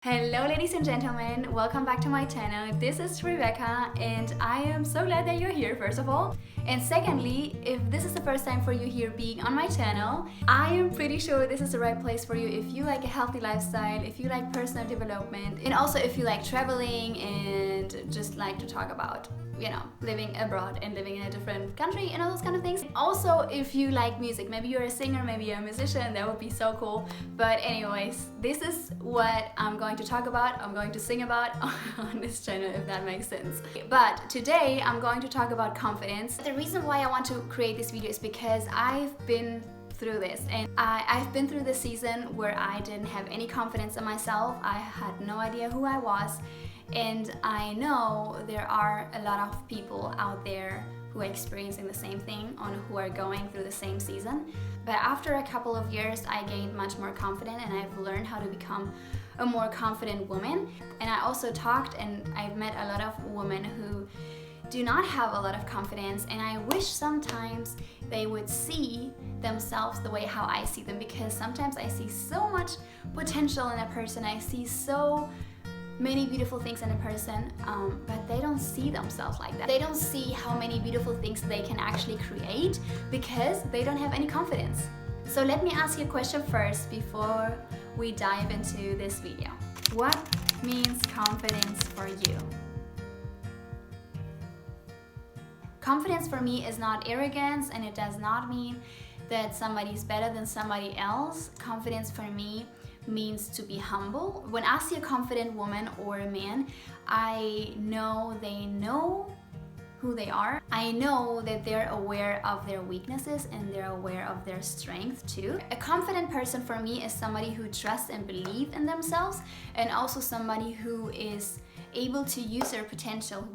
Hello ladies and gentlemen, welcome back to my channel. This is Rebekka and I am so glad that you're here first of all. And secondly, if this is the first time for you here being on my channel, I am pretty sure this is the right place for you if you like a healthy lifestyle, if you like personal development, and also if you like traveling and just like to talk about living abroad and living in a different country and all those kind of things. Also, if you like music, maybe you're a singer, maybe you're a musician, that would be so cool. But anyways, this is what I'm going to talk about, I'm going to sing about on this channel, if that makes sense. But today I'm going to talk about confidence. The reason why I want to create this video is because I've been through this, and I've been through the season where I didn't have any confidence in myself. I had no idea who I was. And I know there are a lot of people out there who are experiencing the same thing, who are going through the same season. But after a couple of years, I gained much more confidence and I've learned how to become a more confident woman. And I also talked and I've met a lot of women who do not have a lot of confidence, and I wish sometimes they would see themselves the way how I see them, because sometimes I see so much potential in a person, I see so many beautiful things in a person, but they don't see themselves like that. They don't see how many beautiful things they can actually create because they don't have any confidence. So let me ask you a question first before we dive into this video. What means confidence for you? Confidence for me is not arrogance, and it does not mean that somebody's better than somebody else. Confidence for me means to be humble. When I see a confident woman or a man, I know they know who they are. I know that they're aware of their weaknesses and they're aware of their strength too. A confident person for me is somebody who trusts and believes in themselves, and also somebody who is able to use their potential,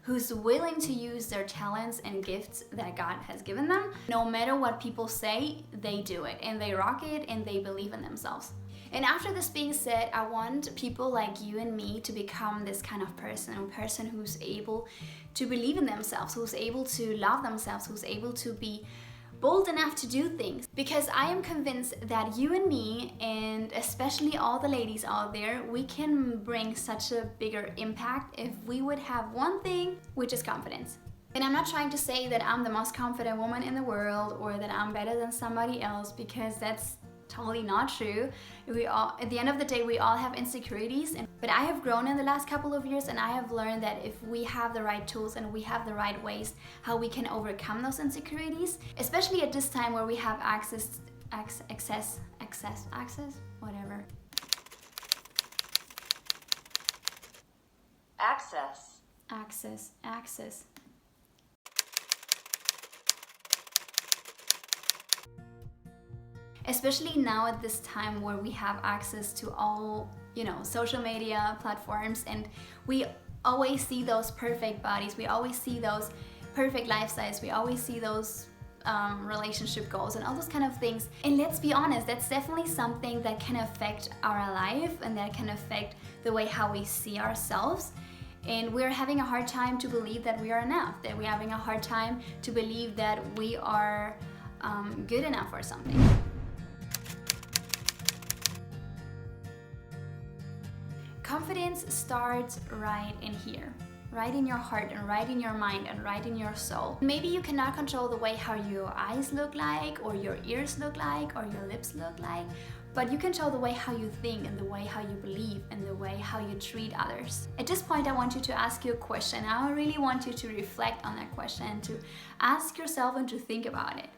who's willing to use their talents and gifts that God has given them. No matter what people say, they do it and they rock it and they believe in themselves. And after this being said, I want people like you and me to become this kind of person, a person who's able to believe in themselves, who's able to love themselves, who's able to be bold enough to do things. Because I am convinced that you and me, and especially all the ladies out there, we can bring such a bigger impact if we would have one thing, which is confidence. And I'm not trying to say that I'm the most confident woman in the world or that I'm better than somebody else, because that's totally not true. At the end of the day, we all have insecurities, but I have grown in the last couple of years, and I have learned that if we have the right tools and we have the right ways how we can overcome those insecurities, especially at this time where we have access, whatever. Access. Especially now at this time where we have access to all, social media platforms, and we always see those perfect bodies, we always see those perfect lifestyles, we always see those relationship goals and all those kind of things. And let's be honest, that's definitely something that can affect our life and that can affect the way how we see ourselves. And we're having a hard time to believe that we are enough, that we're having a hard time to believe that we are good enough for something. Confidence starts right in here, right in your heart and right in your mind and right in your soul. Maybe you cannot control the way how your eyes look like or your ears look like or your lips look like, but you control the way how you think and the way how you believe and the way how you treat others. At this point, I want you to ask you a question. I really want you to reflect on that question and to ask yourself and to think about it.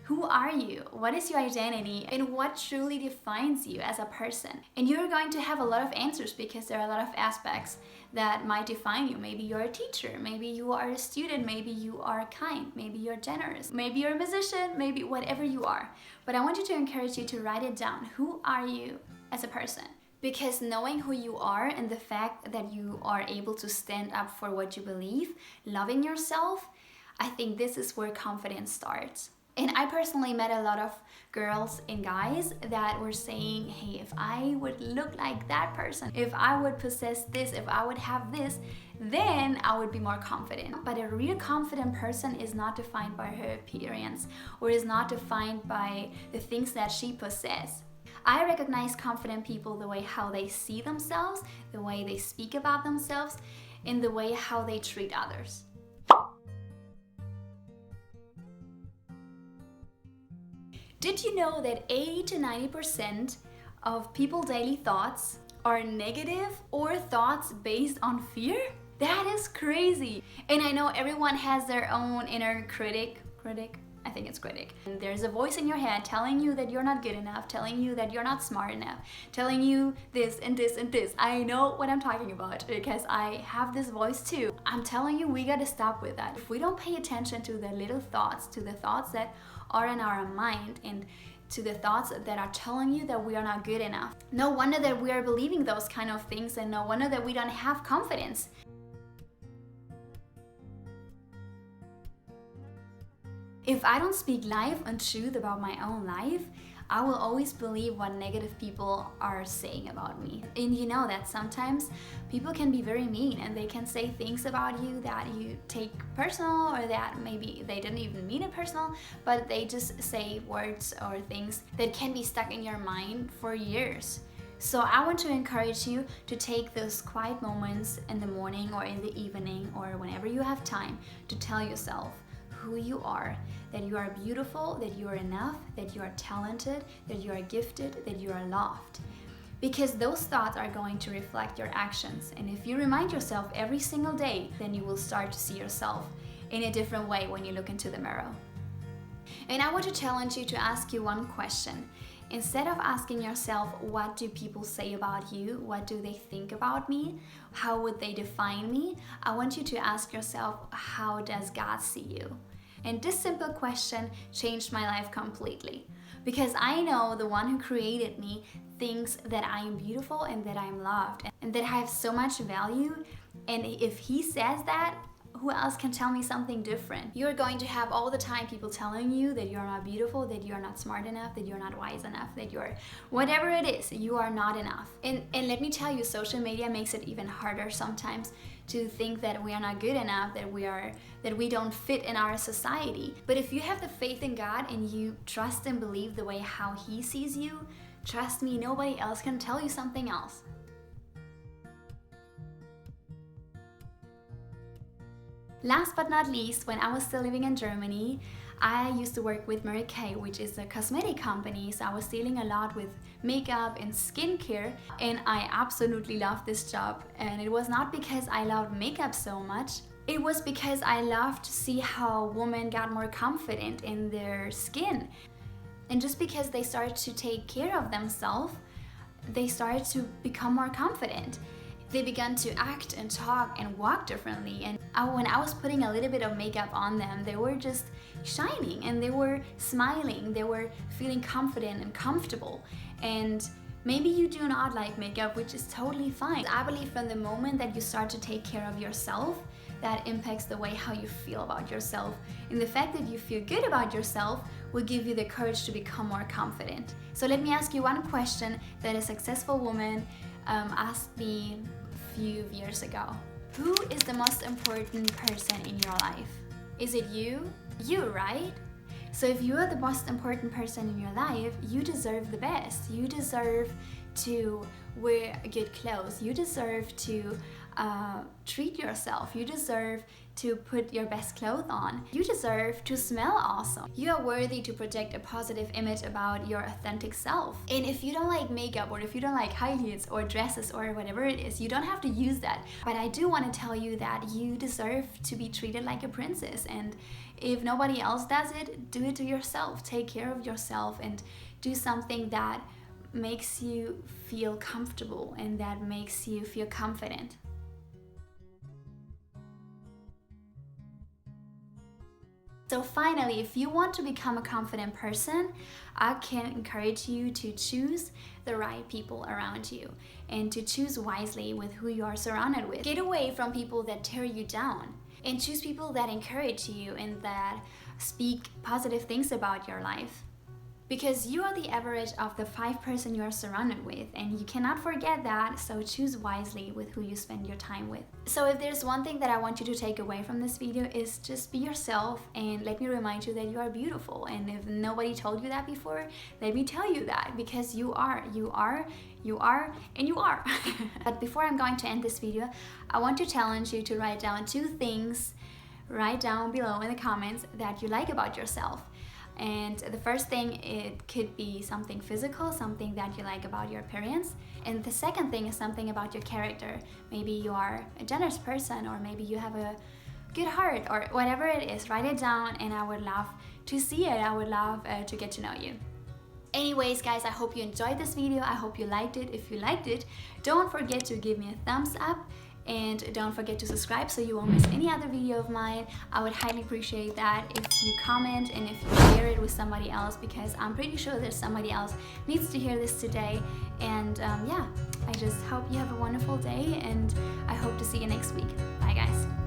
Who are you? What is your identity? And what truly defines you as a person? And you're going to have a lot of answers, because there are a lot of aspects that might define you. Maybe you're a teacher, maybe you are a student, maybe you are kind, maybe you're generous, maybe you're a musician, maybe whatever you are. But I want you to encourage you to write it down. Who are you as a person? Because knowing who you are and the fact that you are able to stand up for what you believe, loving yourself, I think this is where confidence starts. And I personally met a lot of girls and guys that were saying, hey, if I would look like that person, if I would possess this, if I would have this, then I would be more confident. But a real confident person is not defined by her appearance, or is not defined by the things that she possesses. I recognize confident people the way how they see themselves, the way they speak about themselves, and the way how they treat others. Did you know that 80 to 90% of people's daily thoughts are negative or thoughts based on fear? That is crazy. And I know everyone has their own inner critic. I think it's critic. And there's a voice in your head telling you that you're not good enough, telling you that you're not smart enough, telling you this and this and this. I know what I'm talking about because I have this voice too. I'm telling you, we gotta stop with that. If we don't pay attention to the little thoughts, to the thoughts that are in our mind, and to the thoughts that are telling you that we are not good enough, no wonder that we are believing those kind of things, and no wonder that we don't have confidence. If I don't speak life and truth about my own life, I will always believe what negative people are saying about me. And you know that sometimes people can be very mean, and they can say things about you that you take personal, or that maybe they didn't even mean it personal, but they just say words or things that can be stuck in your mind for years. So I want to encourage you to take those quiet moments in the morning or in the evening or whenever you have time to tell yourself who you are, that you are beautiful, that you are enough, that you are talented, that you are gifted, that you are loved. Because those thoughts are going to reflect your actions. And if you remind yourself every single day, then you will start to see yourself in a different way when you look into the mirror. And I want to challenge you to ask you one question. Instead of asking yourself, what do people say about you? What do they think about me? How would they define me? I want you to ask yourself, how does God see you? And this simple question changed my life completely. Because I know the one who created me thinks that I am beautiful and that I am loved and that I have so much value. And if he says that, who else can tell me something different? You're going to have all the time people telling you that you're not beautiful, that you're not smart enough, that you're not wise enough, that you're whatever it is, you are not enough. And let me tell you, social media makes it even harder sometimes to think that we are not good enough, that we don't fit in our society. But if you have the faith in God and you trust and believe the way how he sees you, trust me, nobody else can tell you something else. Last but not least, when I was still living in Germany, I used to work with Rebekka, which is a cosmetic company. So I was dealing a lot with makeup and skincare, and I absolutely loved this job. And it was not because I loved makeup so much. It was because I loved to see how women got more confident in their skin. And just because they started to take care of themselves, they started to become more confident. They began to act and talk and walk differently. And when I was putting a little bit of makeup on them, they were just shining and they were smiling. They were feeling confident and comfortable. And maybe you do not like makeup, which is totally fine. I believe from the moment that you start to take care of yourself, that impacts the way how you feel about yourself. And the fact that you feel good about yourself will give you the courage to become more confident. So let me ask you one question that a successful woman asked me a few years ago. Who is the most important person in your life? Is it you? You, right? So if you are the most important person in your life, you deserve the best. You deserve to wear good clothes. You deserve to treat yourself. You deserve to put your best clothes on. You deserve to smell awesome. You are worthy to project a positive image about your authentic self. And if you don't like makeup, or if you don't like high heels or dresses or whatever it is, you don't have to use that. But I do want to tell you that you deserve to be treated like a princess. And if nobody else does it, do it to yourself. Take care of yourself and do something that makes you feel comfortable and that makes you feel confident. So finally, if you want to become a confident person, I can encourage you to choose the right people around you and to choose wisely with who you are surrounded with. Get away from people that tear you down and choose people that encourage you and that speak positive things about your life. Because you are the average of the 5 person you are surrounded with, and you cannot forget that, so choose wisely with who you spend your time with. So if there's one thing that I want you to take away from this video, is just be yourself, and let me remind you that you are beautiful. And if nobody told you that before, let me tell you that, because you are, and you are. But before I'm going to end this video, I want to challenge you to write down 2 things right down below in the comments that you like about yourself. And the first thing, it could be something physical, something that you like about your appearance. And the second thing is something about your character. Maybe you are a generous person, or maybe you have a good heart, or whatever it is. Write it down, and I would love to see it. I would love to get to know you. Anyways, guys, I hope you enjoyed this video. I hope you liked it. If you liked it, don't forget to give me a thumbs up. And don't forget to subscribe so you won't miss any other video of mine. I would highly appreciate that if you comment and if you share it with somebody else, because I'm pretty sure that somebody else needs to hear this today. And yeah, I just hope you have a wonderful day, and I hope to see you next week. Bye, guys.